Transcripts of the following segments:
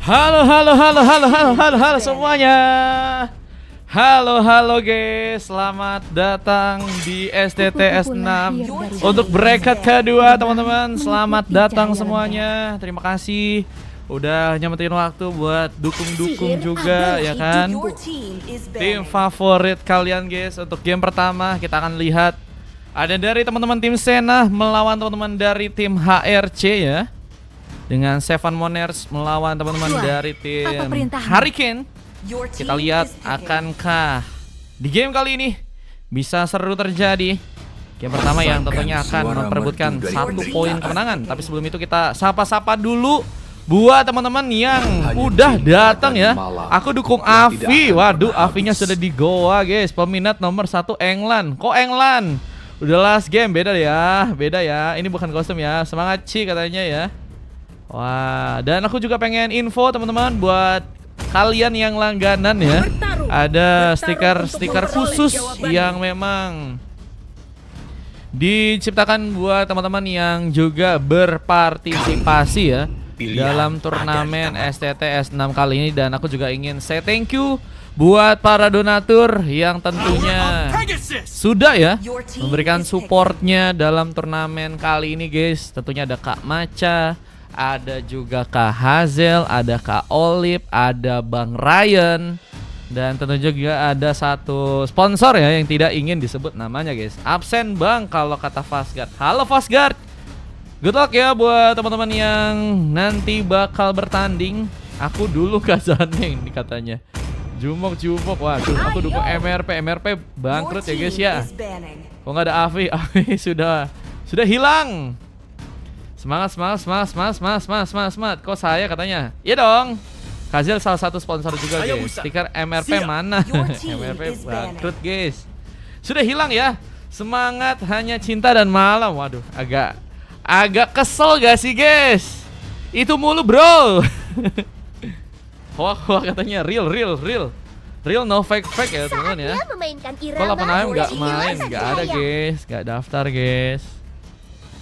Halo, halo, halo, halo, halo, halo, halo semuanya. Halo, halo guys, selamat datang di STTS 6 untuk bracket kedua teman-teman. Selamat datang semuanya. Terima kasih udah nyempetin waktu buat dukung-dukung juga ya kan. Tim favorit kalian guys untuk game pertama kita akan lihat ada dari teman-teman tim Senna melawan teman-teman dari tim HRC ya. Dengan Seven Moners melawan teman-teman dari tim Hurricane. Kita lihat akankah di game kali ini bisa seru terjadi. Game pertama yang tentunya akan memperebutkan 1 poin kemenangan. Tapi sebelum itu kita sapa-sapa dulu buat teman-teman yang udah datang ya. Aku dukung Avi. Waduh, Avinya sudah di Goa guys. Peminat nomor 1 England. Kok England? Udah last game, beda ya. Beda ya, ini bukan kostum ya. Semangat Ci katanya ya. Wah, dan aku juga pengen info teman-teman buat kalian yang langganan ya. Ada stiker khusus yang memang diciptakan buat teman-teman yang juga berpartisipasi ya dalam turnamen STTS 6 kali ini. Dan aku juga ingin say thank you buat para donatur yang tentunya sudah ya memberikan supportnya dalam turnamen kali ini guys. Tentunya ada Kak Maca, ada juga Kak Hazel, ada Kak Olip, ada Bang Ryan, dan tentu juga ada satu sponsor ya yang tidak ingin disebut namanya guys. Absen bang kalau kata Fastguard. Halo Fastguard, good luck ya buat teman-teman yang nanti bakal bertanding. Aku dulu Kazaneng nih katanya. Jumok, waduh aku dukung MRP bangkrut ya guys ya. Kok nggak ada Avi? Avi sudah hilang. Semangat. Kok saya katanya? Iya dong. Kazil salah satu sponsor juga guys. Stiker MRP mana? MRP bangkrut guys. Sudah hilang ya. Semangat hanya cinta dan malam. Waduh, agak kesel gak sih guys? Itu mulu bro. Wah katanya real no fake ya teman-teman ya. Kalau 8 AM nggak main, nggak ada guys, nggak daftar guys.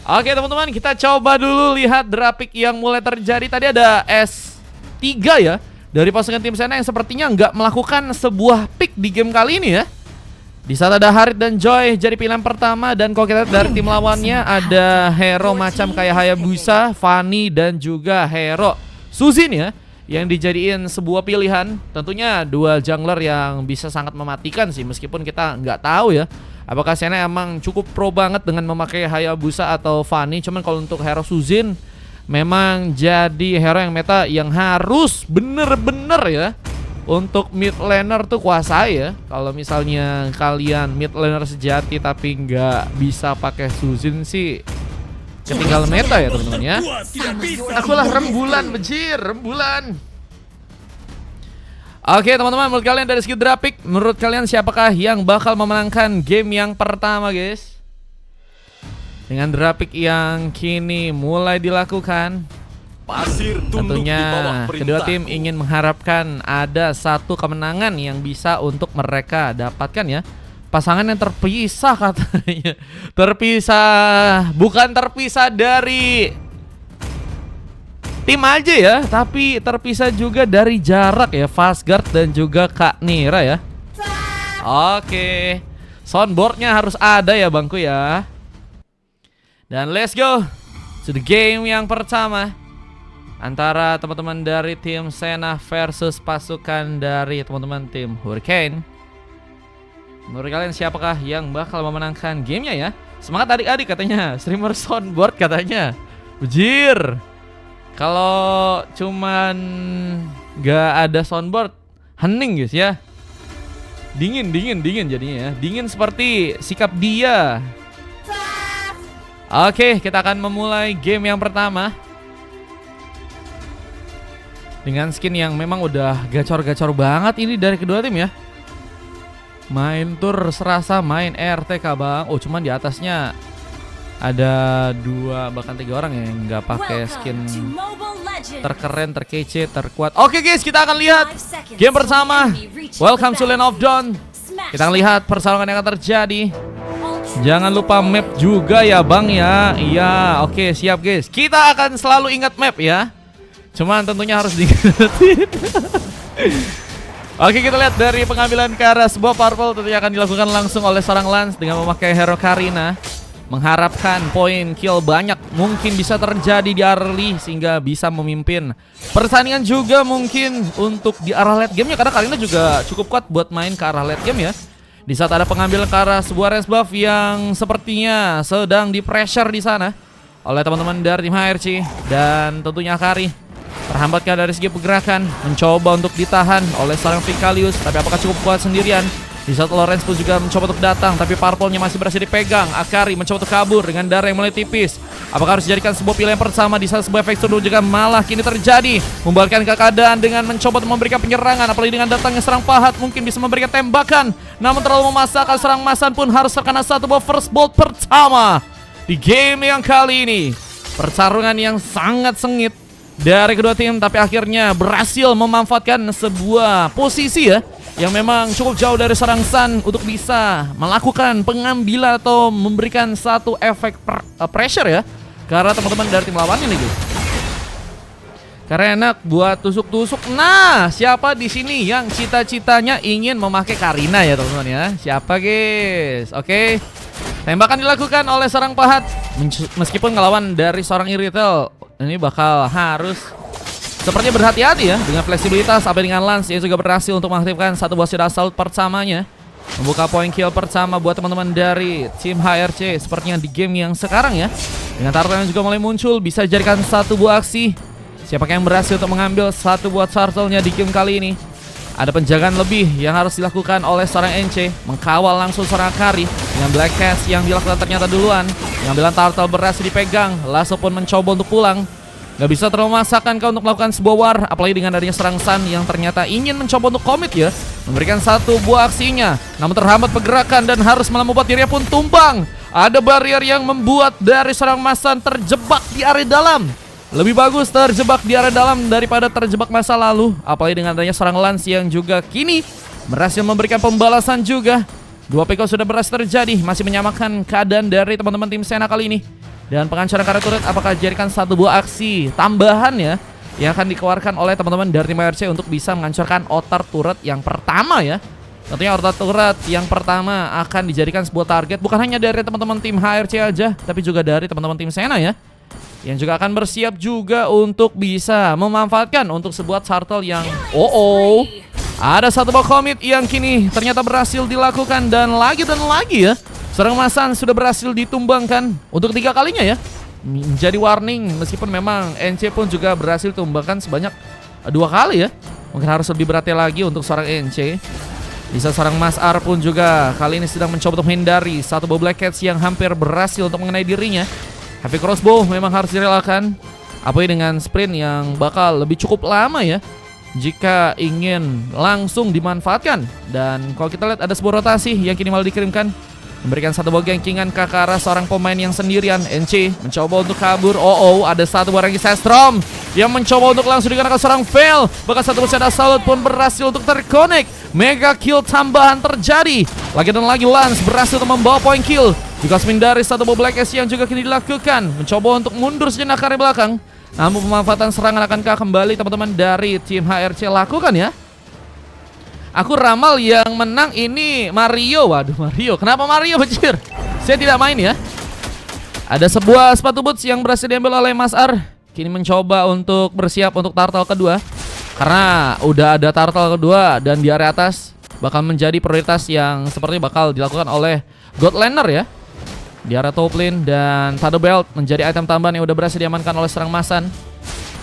Oke teman-teman, kita coba dulu lihat drapik yang mulai terjadi. Tadi ada S3 ya dari pasukan tim Senna yang sepertinya nggak melakukan sebuah pick di game kali ini ya. Di saat ada Harit dan Joy jadi pilihan pertama. Dan kalau kita lihat dari tim lawannya ada hero macam kayak Hayabusa, Fanny, dan juga hero Suzin ya, yang dijadiin sebuah pilihan. Tentunya dua jungler yang bisa sangat mematikan sih, meskipun kita nggak tahu ya apakah Senna emang cukup pro banget dengan memakai Hayabusa atau Fanny. Cuman kalau untuk hero Suzin memang jadi hero yang meta yang harus bener-bener ya untuk mid laner tuh kuasai ya. Kalau misalnya kalian mid laner sejati tapi nggak bisa pakai Suzin sih ketinggalan meta ya teman-teman ya. Akulah rembulan, rembulan. Oke teman-teman, menurut kalian dari segi grafik, menurut kalian siapakah yang bakal memenangkan game yang pertama guys? Dengan grafik yang kini mulai dilakukan, tentunya kedua tim ingin mengharapkan ada satu kemenangan yang bisa untuk mereka dapatkan ya. Pasangan yang terpisah katanya. Terpisah, bukan terpisah dari tim aja ya, tapi terpisah juga dari jarak ya. Fastguard dan juga Kak Nira ya. Oke, soundboardnya harus ada ya bangku ya. Dan let's go to the game yang pertama antara teman-teman dari tim Senna versus pasukan dari teman-teman tim Hurricane. Menurut kalian siapakah yang bakal memenangkan gamenya ya? Semangat adik-adik katanya. Streamer soundboard katanya. Bujir. Kalau cuman gak ada soundboard, hening guys ya. Dingin jadinya ya. Dingin seperti sikap dia. Oke, kita akan memulai game yang pertama dengan skin yang memang udah gacor-gacor banget ini dari kedua tim ya. Main tur serasa main RTK bang. Oh cuman di atasnya ada 2 bahkan 3 orang yang nggak pakai skin terkeren, terkece, terkuat. Oke guys, kita akan lihat game pertama. Welcome to Land of Dawn. Kita akan lihat persaingan yang akan terjadi. Jangan lupa map juga ya bang ya. Iya oke siap guys. Kita akan selalu ingat map ya. Cuman tentunya harus diingetin. Oke, kita lihat dari pengambilan ke arah sebuah purple tentunya akan dilakukan langsung oleh seorang Lance dengan memakai hero Karina. Mengharapkan poin kill banyak mungkin bisa terjadi di early sehingga bisa memimpin pertandingan juga mungkin untuk di arah late game-nya, karena Karina juga cukup kuat buat main ke arah late game ya. Di saat ada pengambilan ke arah sebuah res buff yang sepertinya sedang di pressure di sana oleh teman-teman dari tim HRC, dan tentunya Akari terhambatkan dari segi pergerakan, mencoba untuk ditahan oleh seorang Vicalius, tapi apakah cukup kuat sendirian? Di saat Lawrence pun juga mencoba untuk datang, tapi purple-nya masih berhasil dipegang. Akari mencoba untuk kabur dengan darah yang mulai tipis. Apakah harus dijadikan sebuah pilihan pertama di saat sebuah efek surdu juga malah kini terjadi, membalikkan keadaan dengan mencoba untuk memberikan penyerangan, apalagi dengan datangnya serang pahat mungkin bisa memberikan tembakan, namun terlalu memaksakan. Serang masan pun harus terkena satu buah first bolt pertama di game yang kali ini. Pertarungan yang sangat sengit dari kedua tim, tapi akhirnya berhasil memanfaatkan sebuah posisi ya yang memang cukup jauh dari serang Sun untuk bisa melakukan pengambilan atau memberikan satu efek pressure ya karena teman-teman dari tim lawan ini gitu. Karena enak buat tusuk-tusuk. Nah, siapa di sini yang cita-citanya ingin memakai Karina ya teman-teman ya? Siapa guys? Oke. Tembakan dilakukan oleh seorang pahat. Meskipun ngelawan dari seorang Iritel, ini bakal harus sepertinya berhati-hati ya dengan fleksibilitas. Sampai dengan Lance yang juga berhasil untuk mengaktifkan satu buah shield assault pertamanya, membuka poin kill pertama buat teman-teman dari tim HRC sepertinya di game yang sekarang ya. Dengan turtle yang juga mulai muncul, bisa jadikan satu buah aksi. Siapakah yang berhasil untuk mengambil satu buah turtle-nya di game kali ini? Ada penjagaan lebih yang harus dilakukan oleh seorang NC, mengkawal langsung seorang Akari dengan Black Cast yang dilakukan ternyata duluan. Pengambilan turtle berhasil dipegang, Lasso pun mencoba untuk pulang. Gak bisa terlalu memaksakan kau untuk melakukan sebuah war, apalagi dengan adanya serang Sun yang ternyata ingin mencoba untuk komit ya, memberikan satu buah aksinya, namun terhambat pergerakan dan harus malah membuat dirinya pun tumbang. Ada barrier yang membuat dari serang Masan terjebak di area dalam. Lebih bagus terjebak di area dalam daripada terjebak masa lalu, apalagi dengan adanya serang Lance yang juga kini berhasil memberikan pembalasan juga. Dua PK sudah berhasil terjadi, masih menyamakan keadaan dari teman-teman tim Sena kali ini. Dan pengancaran karena turret apakah dijadikan satu buah aksi tambahan ya yang akan dikeluarkan oleh teman-teman dari tim RC untuk bisa menghancurkan outer turret yang pertama ya. Tentunya outer turret yang pertama akan dijadikan sebuah target bukan hanya dari teman-teman tim HRC aja, tapi juga dari teman-teman tim Sena ya, yang juga akan bersiap juga untuk bisa memanfaatkan untuk sebuah turtle yang ada satu buah commit yang kini ternyata berhasil dilakukan, dan lagi ya serang Masan sudah berhasil ditumbangkan untuk 3 kalinya ya. Menjadi warning meskipun memang NC pun juga berhasil ditumbangkan sebanyak 2 kali ya. Mungkin harus lebih berhati lagi untuk seorang NC. Bisa seorang Mas R pun juga kali ini sedang mencoba untuk menghindari satu buah Black Cats yang hampir berhasil untuk mengenai dirinya. Heavy crossbow memang harus direlakan, apalagi dengan sprint yang bakal lebih cukup lama ya jika ingin langsung dimanfaatkan. Dan kalau kita lihat ada sebuah rotasi yang kini malah dikirimkan, memberikan satu buah gengkingan ke arah seorang pemain yang sendirian. NC mencoba untuk kabur. Ada satu buah Rangi Sestrom yang mencoba untuk langsung dikenakan seorang fail. Bahkan satu buah Shadow Salute pun berhasil untuk terconnect. Mega kill tambahan terjadi. Lagi dan lagi Lance berhasil untuk membawa poin kill. Juga dari satu buah Black S yang juga kini dilakukan, mencoba untuk mundur sejenak ke belakang. Namun pemanfaatan serangan akankah kembali teman-teman dari tim HRC lakukan ya. Aku ramal yang menang ini Mario. Waduh, Mario. Kenapa Mario, bajir? Saya tidak main ya. Ada sebuah sepatu boots yang berhasil diambil oleh Mas R. Kini mencoba untuk bersiap untuk turtle kedua. Karena udah ada turtle kedua dan di area atas bakal menjadi prioritas yang seperti bakal dilakukan oleh Godlander ya. Di area top lane, dan Shadow Belt menjadi item tambahan yang udah berhasil diamankan oleh serang Masan.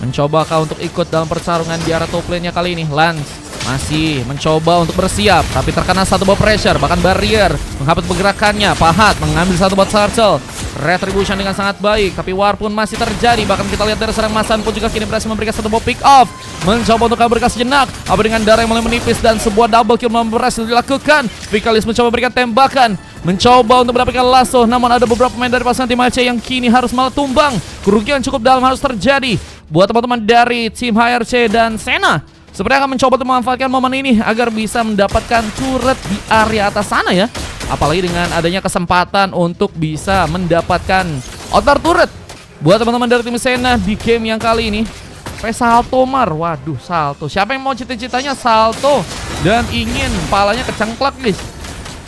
Mencoba kau untuk ikut dalam pertarungan di area top lane-nya kali ini. Lance masih mencoba untuk bersiap, tapi terkena satu buah pressure, bahkan barrier menghambat pergerakannya. Pahat mengambil satu buah turtle. Retribution dengan sangat baik, tapi war pun masih terjadi. Bahkan kita lihat dari serang Masan pun juga kini berhasil memberikan satu buah pick off, mencoba untuk kabur sejenak, apa dengan darah yang mulai menipis dan sebuah double kill berhasil dilakukan. Vicalius mencoba memberikan tembakan, mencoba untuk mendapatkan lasso, namun ada beberapa pemain dari pasangan tim HRC yang kini harus malah tumbang. Kerugian cukup dalam harus terjadi buat teman-teman dari tim HRC, dan Sena sebenarnya akan mencoba untuk memanfaatkan momen ini agar bisa mendapatkan turret di area atas sana ya. Apalagi dengan adanya kesempatan untuk bisa mendapatkan outer turret buat teman-teman dari tim Sena di game yang kali ini. Sampai salto Mar. Waduh, salto. Siapa yang mau cita-citanya salto dan ingin palanya kecengklak, guys.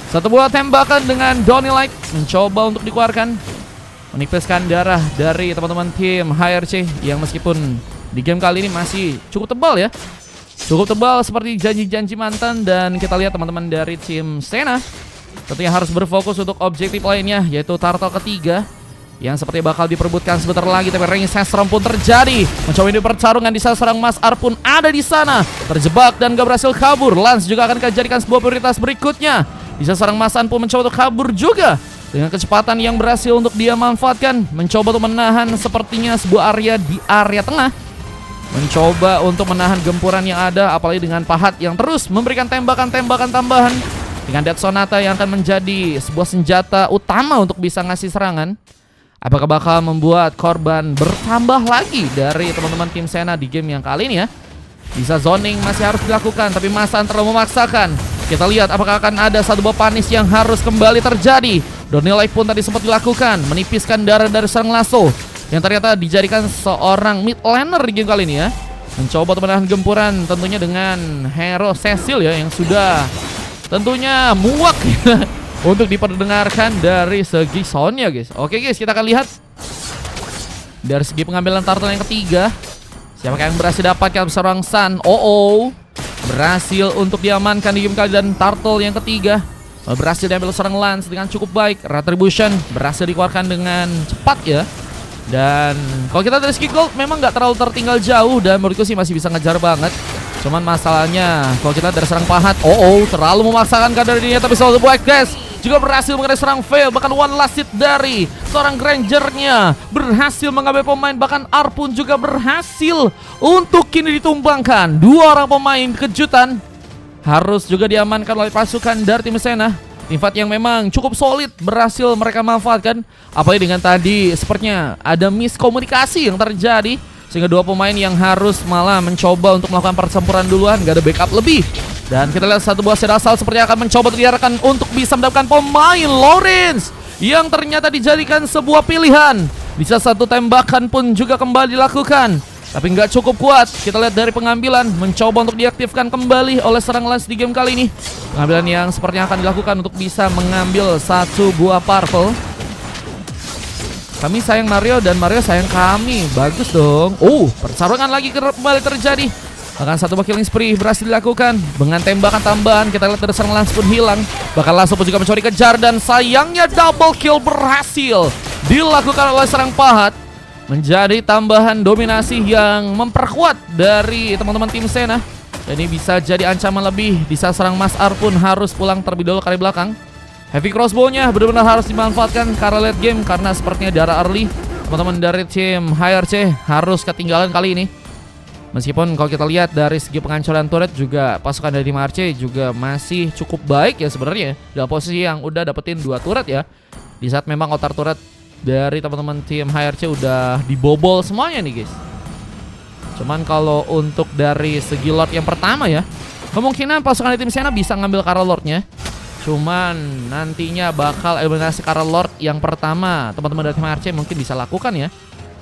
Satu buah tembakan dengan Donny Light mencoba untuk dikeluarkan, menipiskan darah dari teman-teman tim HRC yang meskipun di game kali ini masih cukup tebal ya. Cukup tebal seperti janji-janji mantan. Dan kita lihat teman-teman dari tim Sena tentunya harus berfokus untuk objektif lainnya, yaitu turtle ketiga yang seperti bakal diperebutkan sebentar lagi. Tapi ring sesrom pun terjadi. Mencoba ini pertarungan di sana, serang Mas Ar pun ada di sana, terjebak dan gak berhasil kabur. Lance juga akan dijadikan sebuah prioritas berikutnya. Bisa serang Mas An pun mencoba untuk kabur juga dengan kecepatan yang berhasil untuk dia manfaatkan. Mencoba untuk menahan sepertinya sebuah area di area tengah. Mencoba untuk menahan gempuran yang ada, apalagi dengan Pahat yang terus memberikan tembakan-tembakan tambahan. Dengan Death Sonata yang akan menjadi sebuah senjata utama untuk bisa ngasih serangan. Apakah bakal membuat korban bertambah lagi dari teman-teman tim Sena di game yang kali ini ya? Bisa zoning masih harus dilakukan, tapi Masan terlalu memaksakan. Kita lihat apakah akan ada satu buah panis yang harus kembali terjadi. Donny Life pun tadi sempat dilakukan, menipiskan darah dari serang Lasso yang ternyata dijadikan seorang mid laner di game kali ini ya. Mencoba untuk menahan gempuran tentunya dengan hero Cecil ya, yang sudah tentunya muak ya, untuk diperdengarkan dari segi soundnya guys. Oke guys, kita akan lihat dari segi pengambilan turtle yang ketiga. Siapakah yang berhasil dapatkan seorang Sun? Berhasil untuk diamankan di game kali. Dan turtle yang ketiga berhasil diambil seorang Lance dengan cukup baik. Retribution berhasil dikeluarkan dengan cepat ya. Dan kalau kita dari segi gold memang nggak terlalu tertinggal jauh, dan menurutku sih masih bisa ngejar banget. Cuman masalahnya kalau kita dari serang Pahat, terlalu memaksakan kadar dirinya. Tapi selalu Black Dash juga berhasil mengenai serang fail. Bahkan one last hit dari seorang Grangernya berhasil mengambil pemain. Bahkan Ar pun juga berhasil untuk kini ditumbangkan. Dua orang pemain kejutan harus juga diamankan oleh pasukan dari tim Sena. Tim fight yang memang cukup solid berhasil mereka manfaatkan. Apalagi dengan tadi sepertinya ada miskomunikasi yang terjadi, sehingga dua pemain yang harus malah mencoba untuk melakukan pertempuran duluan, gak ada backup lebih. Dan kita lihat satu buah sedasal sepertinya akan mencoba diarahkan untuk bisa mendapatkan pemain Lawrence, yang ternyata dijadikan sebuah pilihan. Bisa satu tembakan pun juga kembali dilakukan, tapi nggak cukup kuat. Kita lihat dari pengambilan, mencoba untuk diaktifkan kembali oleh serang Lance di game kali ini. Pengambilan yang sepertinya akan dilakukan untuk bisa mengambil satu buah purple. Kami sayang Mario dan Mario sayang kami. Bagus dong. Pertarungan lagi kembali terjadi. Bahkan satu buah killing spree berhasil dilakukan dengan tembakan tambahan. Kita lihat dari serang Lance pun hilang. Bahkan Lasso pun juga mencoba dikejar, dan sayangnya double kill berhasil dilakukan oleh serang Pahat. Menjadi tambahan dominasi yang memperkuat dari teman-teman tim Sena. Dan ini bisa jadi ancaman lebih. Di saat serang Mas Ar pun harus pulang terlebih dahulu kali belakang. Heavy crossbow-nya benar-benar harus dimanfaatkan karena late game, karena sepertinya darah early teman-teman dari tim HRC harus ketinggalan kali ini. Meskipun kalau kita lihat dari segi penghancuran turret juga pasukan dari tim HRC juga masih cukup baik ya sebenarnya, dalam posisi yang udah dapetin 2 turret ya. Di saat memang outer turret dari teman-teman tim HRC udah dibobol semuanya nih guys. Cuman kalau untuk dari segi Lord yang pertama ya, kemungkinan pasukan dari tim Sena bisa ngambil Kara Lordnya. Cuman nantinya bakal eliminasi Kara Lord yang pertama teman-teman dari tim HRC mungkin bisa lakukan ya.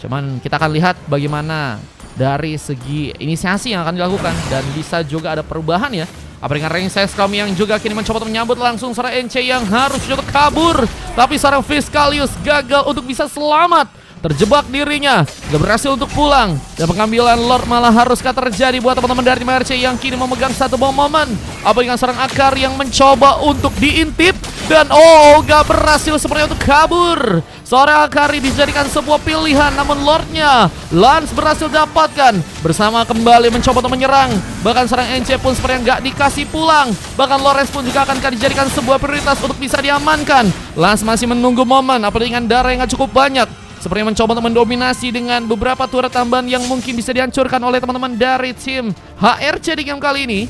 Cuman kita akan lihat bagaimana dari segi inisiasi yang akan dilakukan. Dan bisa juga ada perubahan ya. Apa dengan ring Sescom yang juga kini mencoba untuk menyambut langsung seorang NC yang harus juga kabur. Tapi seorang Fiscalius gagal untuk bisa selamat. Terjebak dirinya, gak berhasil untuk pulang. Dan pengambilan Lord malah haruskah terjadi buat teman-teman dari tim HRC yang kini memegang satu bom momen. Apa dengan seorang Akar yang mencoba untuk diintip. Dan gak berhasil sepertinya untuk kabur. Seorang Akari dijadikan sebuah pilihan, namun Lordnya Lance berhasil dapatkan. Bersama kembali mencoba untuk menyerang. Bahkan seorang NC pun sepertinya gak dikasih pulang. Bahkan Lawrence pun juga akan dijadikan sebuah prioritas untuk bisa diamankan. Lance masih menunggu momen, apalagi dengan darah yang gak cukup banyak. Sepertinya mencoba untuk mendominasi dengan beberapa turret tambahan yang mungkin bisa dihancurkan oleh teman-teman dari tim HRC di game kali ini.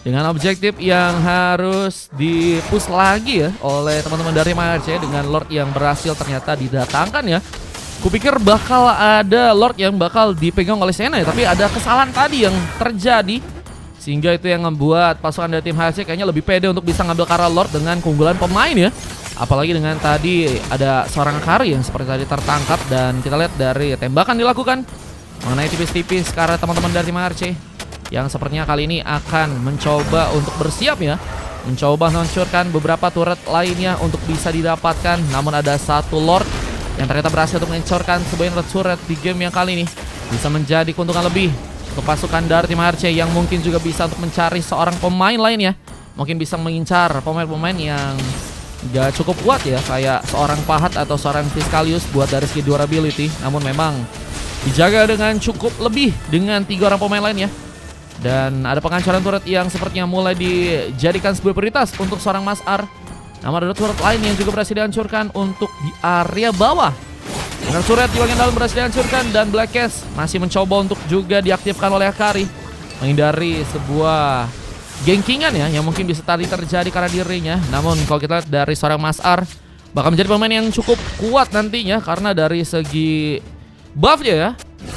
Dengan objektif yang harus di-push lagi ya oleh teman-teman dari HRC dengan Lord yang berhasil ternyata didatangkan ya. Kupikir bakal ada Lord yang bakal dipegang oleh Sena ya, tapi ada kesalahan tadi yang terjadi Sehingga itu yang membuat pasukan dari tim HRC kayaknya lebih pede untuk bisa ngambil Kara Lord dengan keunggulan pemain ya. Apalagi dengan tadi ada seorang Akari yang seperti tadi tertangkap. Dan kita lihat dari tembakan dilakukan mengenai tipis-tipis ke arah teman-teman dari tim HRC, yang sepertinya kali ini akan mencoba untuk bersiap ya, mencoba meluncurkan beberapa turret lainnya untuk bisa didapatkan. Namun ada satu Lord yang ternyata berhasil untuk meluncurkan sebuah turret di game yang kali ini. Bisa menjadi keuntungan lebih untuk pasukan dari tim HRC yang mungkin juga bisa untuk mencari seorang pemain lainnya. Mungkin bisa mengincar pemain-pemain yang gak cukup kuat ya, kayak seorang Pahat atau seorang Fiskalius buat dari segi durability. Namun memang dijaga dengan cukup lebih dengan 3 orang pemain lainnya. Dan ada pengancaran turret yang sepertinya mulai dijadikan sebuah prioritas untuk seorang Mas Ar. Namun ada turret lain yang juga berhasil dihancurkan untuk di area bawah. Dengan turret di bagian dalam berhasil dihancurkan, dan Black Cast masih mencoba untuk juga diaktifkan oleh Akari, menghindari sebuah gengkingan ya yang mungkin bisa tadi terjadi karena dirinya. Namun kalau kita lihat dari seorang Mas Ar, bakal menjadi pemain yang cukup kuat nantinya karena dari segi buffnya ya,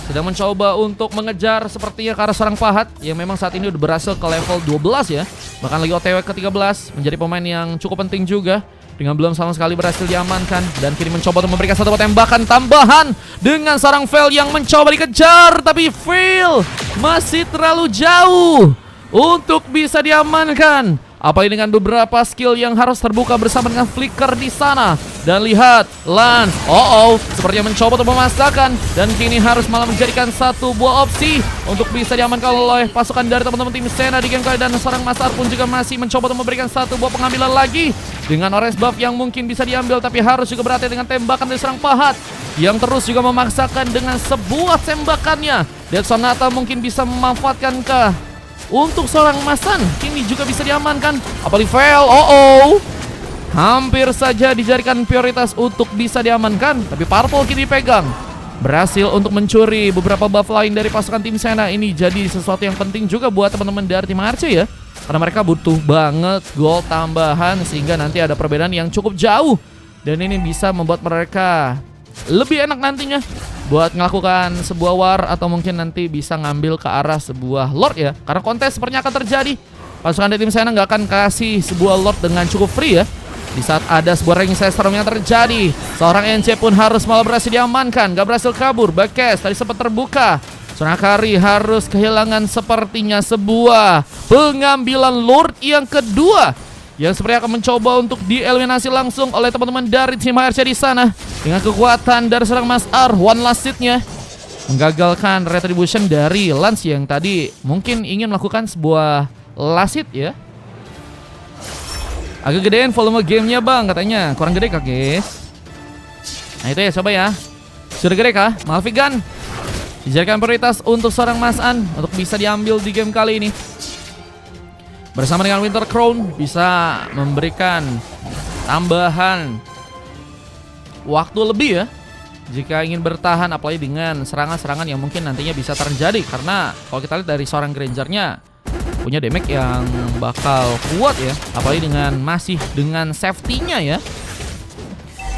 sedang mencoba untuk mengejar sepertinya ke arah seorang Pahat yang memang saat ini udah berhasil ke level 12 ya. Bahkan lagi OTW ke 13, menjadi pemain yang cukup penting juga dengan belum sama sekali berhasil diamankan. Dan kini mencoba untuk memberikan satu tembakan tambahan dengan seorang Veil yang mencoba dikejar, tapi Veil masih terlalu jauh untuk bisa diamankan. Apalagi dengan beberapa skill yang harus terbuka bersama dengan Flicker di sana. Dan lihat Lance, sepertinya mencoba untuk memasakkan, dan kini harus malah menjadikan satu buah opsi untuk bisa diamankan oleh pasukan dari teman-teman tim Sena di game kali. Dan seorang Masar pun juga masih mencoba untuk memberikan satu buah pengambilan lagi dengan orange buff yang mungkin bisa diambil, tapi harus juga berhati dengan tembakan dari seorang Pahat yang terus juga memaksakan dengan sebuah tembakannya. Dan Sonata mungkin bisa memanfaatkan untuk seorang Masan, kini juga bisa diamankan. Apalagi Veil, hampir saja dijadikan prioritas untuk bisa diamankan, tapi Purple kini dipegang. Berhasil untuk mencuri beberapa buff lain dari pasukan tim Sena. Ini jadi sesuatu yang penting juga buat teman-teman dari tim HRC ya, karena mereka butuh banget gold tambahan sehingga nanti ada perbedaan yang cukup jauh. Dan ini bisa membuat mereka lebih enak nantinya buat melakukan sebuah war, atau mungkin nanti bisa ngambil ke arah sebuah Lord ya, karena kontes sepertinya akan terjadi. Pasukan dari tim Sena nggak akan kasih sebuah Lord dengan cukup free ya. Di saat ada sebuah ring storm yang terjadi, seorang NC pun harus malah berhasil diamankan, gak berhasil kabur. Backcast tadi sempat terbuka, seorang Akari harus kehilangan sepertinya sebuah pengambilan Lord yang kedua, yang sepertinya akan mencoba untuk dieliminasi langsung oleh teman-teman dari tim HRC di sana. Dengan kekuatan dari seorang Mas Ar, one last hit-nya menggagalkan retribution dari Lance yang tadi mungkin ingin melakukan sebuah last hit ya. Agak gedein volume gamenya bang, katanya kurang gede kah guys? Nah itu ya, coba ya. Sudah gede kah? Malfigan dijadikan prioritas untuk seorang Mas An untuk bisa diambil di game kali ini. Bersama dengan Winter Crown bisa memberikan tambahan waktu lebih ya jika ingin bertahan, apalagi dengan serangan-serangan yang mungkin nantinya bisa terjadi. Karena kalau kita lihat dari seorang Grangernya punya damage yang bakal kuat ya, apalagi dengan masih dengan safety-nya ya.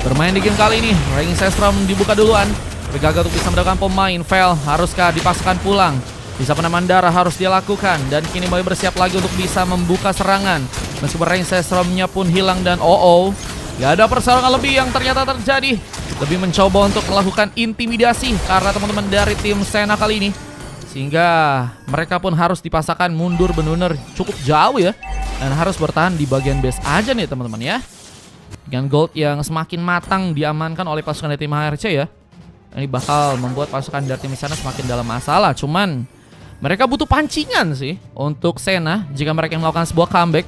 Bermain di game kali ini, Ring Sestrom dibuka duluan, tapi gagal untuk bisa mendapatkan pemain. Veil haruskah dipaksakan pulang? Bisa penamaan darah harus dilakukan, dan kini mulai bersiap lagi untuk bisa membuka serangan. Meskipun Ring Sestrom-nya pun hilang, dan gak ada persaingan lebih yang ternyata terjadi. Lebih mencoba untuk melakukan intimidasi karena teman-teman dari tim Sena kali ini, sehingga mereka pun harus dipaksakan mundur benar-benar cukup jauh ya, dan harus bertahan di bagian base aja nih teman-teman ya. Dengan gold yang semakin matang diamankan oleh pasukan dari tim HRC ya, ini bakal membuat pasukan dari tim Sena semakin dalam masalah. Cuman mereka butuh pancingan sih untuk Sena jika mereka melakukan sebuah comeback.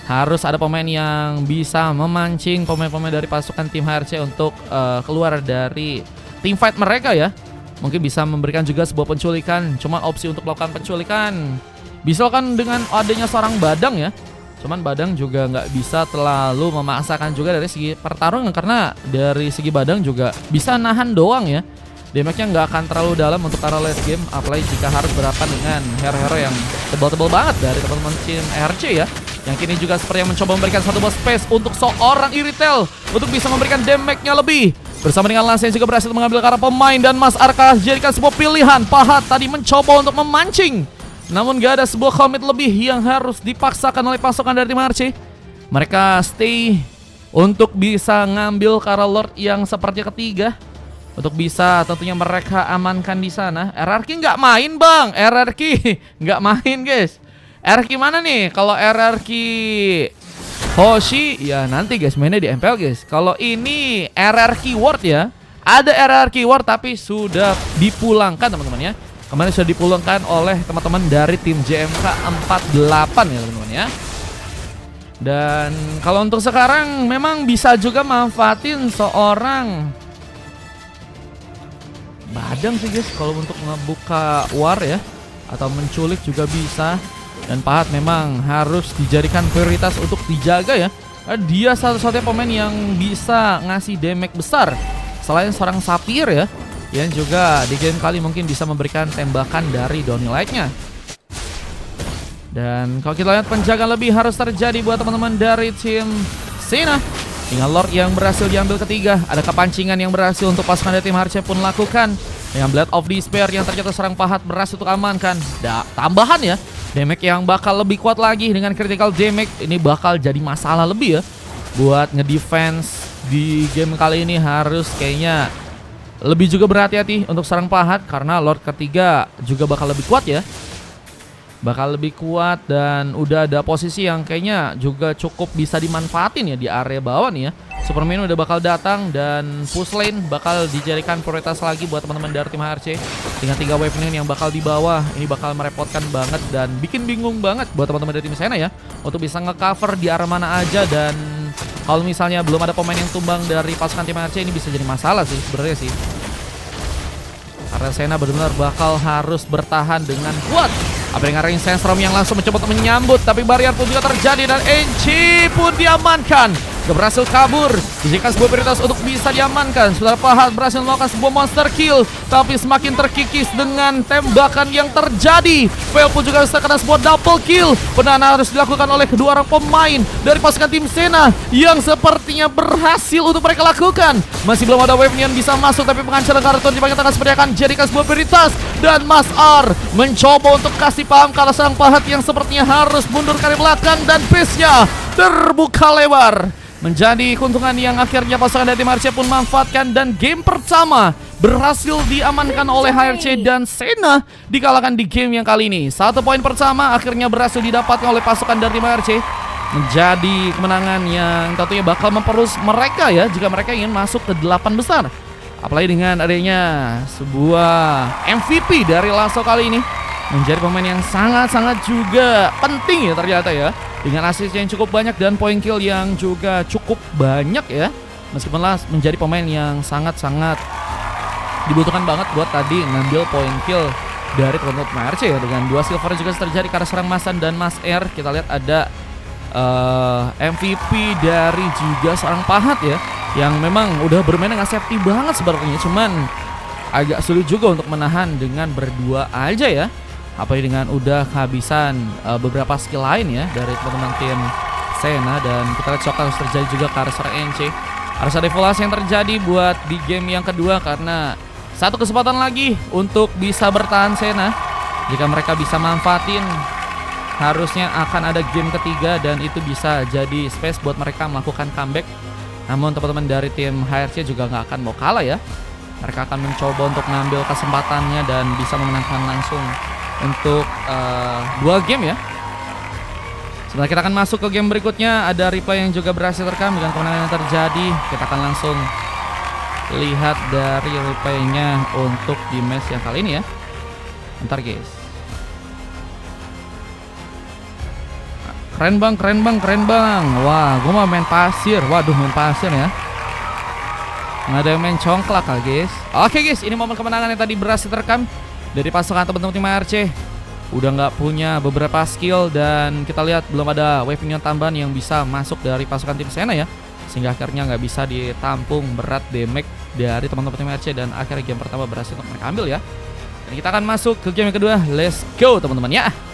Harus ada pemain yang bisa memancing pemain-pemain dari pasukan tim HRC untuk keluar dari team fight mereka ya. Mungkin bisa memberikan juga sebuah penculikan. Cuman opsi untuk melakukan penculikan bisa kan dengan adanya seorang Badang ya. Cuman Badang juga nggak bisa terlalu memaksakan juga dari segi pertarungan, karena dari segi Badang juga bisa nahan doang ya. Damage-nya nggak akan terlalu dalam untuk arah late game, apalagi jika harus berhadapan dengan hero-hero yang tebal-tebal banget dari teman-teman tim HRC ya. Yang kini juga seperti yang mencoba memberikan satu buah space untuk seorang Iritel untuk bisa memberikan damage-nya lebih. Bersama dengan Lance yang juga berhasil mengambil ke arah pemain, dan Mas Arka jadikan sebuah pilihan. Pahat tadi mencoba untuk memancing Namun gak ada sebuah komit lebih yang harus dipaksakan oleh pasukan dari tim HRC. Mereka stay untuk bisa ngambil Kara Lord yang seperti ketiga. Untuk bisa tentunya mereka amankan di sana. RRQ nggak main bang, RRQ nggak main guys. RRQ mana nih? Kalau RRQ Hoshi ya nanti guys mainnya di MPL guys. Kalau ini RRQ World ya, ada RRQ World tapi sudah dipulangkan teman-teman ya. Kemarin sudah dipulangkan oleh teman-teman dari tim JMK 48 ya teman-teman ya. Dan kalau untuk sekarang memang bisa juga manfaatin seorang Badang sih guys kalau untuk ngebuka war ya, atau menculik juga bisa. Dan Pahat memang harus dijadikan prioritas untuk dijaga ya. Dia satu-satunya pemain yang bisa ngasih damage besar selain seorang Sapir ya, yang juga di game kali mungkin bisa memberikan tembakan dari Donny Light-nya. Dan kalau kita lihat penjagaan lebih harus terjadi buat teman-teman dari tim Sena. Dengan Lord yang berhasil diambil ketiga, ada kepancingan yang berhasil untuk pasukan dari tim HRC pun lakukan. Dengan Blade of Despair yang ternyata serang Pahat berhasil untuk amankan. Tambahan ya, damage yang bakal lebih kuat lagi dengan critical damage. Ini bakal jadi masalah lebih ya buat ngedefense di game kali ini. Harus kayaknya lebih juga berhati-hati untuk serang Pahat, karena Lord ketiga juga bakal lebih kuat ya. Bakal lebih kuat dan udah ada posisi yang kayaknya juga cukup bisa dimanfaatin ya di area bawah nih ya. Superman udah bakal datang dan push lane bakal dijadikan prioritas lagi buat teman-teman dari tim HRC. Dengan 3 wave ini yang bakal di bawah, ini bakal merepotkan banget dan bikin bingung banget buat teman-teman dari tim Sena ya, untuk bisa ngecover di arah mana aja. Dan kalau misalnya belum ada pemain yang tumbang dari pasukan tim HRC, ini bisa jadi masalah sih sebenarnya sih. Karena Sena benar-benar bakal harus bertahan dengan kuat. Apa dengan Rain Sandstorm yang langsung mencoba untuk menyambut, tapi barrier pun juga terjadi dan Enchi pun diamankan. Gak berhasil kabur, dijadikan sebuah prioritas untuk bisa diamankan. Saudara Pahat berhasil melakukan sebuah monster kill, tapi semakin terkikis dengan tembakan yang terjadi. Fail pun juga bisa kena sebuah double kill. Penahanan harus dilakukan oleh kedua orang pemain dari pasukan tim Sena yang sepertinya berhasil untuk mereka lakukan. Masih belum ada wave yang bisa masuk, tapi pengancaran karton di bagian tengah seperti akan jadikan sebuah prioritas. Dan Mas R mencoba untuk kasih paham kalau sang Pahat yang sepertinya harus mundur ke belakang, dan base-nya terbuka lebar. Menjadi keuntungan yang akhirnya pasukan dari tim HRC pun manfaatkan, dan game pertama berhasil diamankan oleh HRC dan Sena dikalahkan di game yang kali ini. 1 poin pertama akhirnya berhasil didapatkan oleh pasukan dari tim HRC. Menjadi kemenangan yang tentunya bakal memperoleh mereka ya jika mereka ingin masuk ke 8 besar. Apalagi dengan adanya sebuah MVP dari Lasso kali ini, menjadi pemain yang sangat-sangat juga penting ya ternyata ya. Dengan assist yang cukup banyak dan point kill yang juga cukup banyak ya. Meskipun menjadi pemain yang sangat-sangat dibutuhkan banget buat tadi ngambil point kill dari teman-teman HRC ya. Dengan 2 silver juga terjadi karena serang Masan dan Mas R. Kita lihat ada MVP dari juga seorang Pahat ya, yang memang udah bermain dengan safety banget sebenarnya. Cuman agak sulit juga untuk menahan dengan berdua aja ya. Apalagi dengan udah kehabisan beberapa skill lain ya dari teman-teman tim Sena. Dan kita lihat shock harus terjadi juga ke arah NC. Harus ada evaluasi yang terjadi buat di game yang kedua, karena satu kesempatan lagi untuk bisa bertahan Sena. Jika mereka bisa manfaatin, harusnya akan ada game ketiga dan itu bisa jadi space buat mereka melakukan comeback. Namun teman-teman dari tim HRC juga nggak akan mau kalah ya. Mereka akan mencoba untuk mengambil kesempatannya dan bisa memenangkan langsung untuk 2 game ya. Setelah kita akan masuk ke game berikutnya, ada replay yang juga berhasil terekam dengan kemenangan yang terjadi. Kita akan langsung lihat dari replaynya untuk di match yang kali ini ya. Bentar guys. Keren bang, keren bang, keren bang. Wah, gue mau main pasir. Waduh, main pasir ya. Nggak ada yang main congklak lah guys. Oke guys, ini momen kemenangan yang tadi berhasil terekam dari pasukan teman-teman tim HRC. Udah nggak punya beberapa skill, dan kita lihat belum ada wave minion tambahan yang bisa masuk dari pasukan tim Sena ya, sehingga akhirnya nggak bisa ditampung berat damage dari teman-teman tim HRC. Dan akhirnya game pertama berhasil untuk mereka ambil ya. Dan kita akan masuk ke game yang kedua. Let's go teman-teman ya.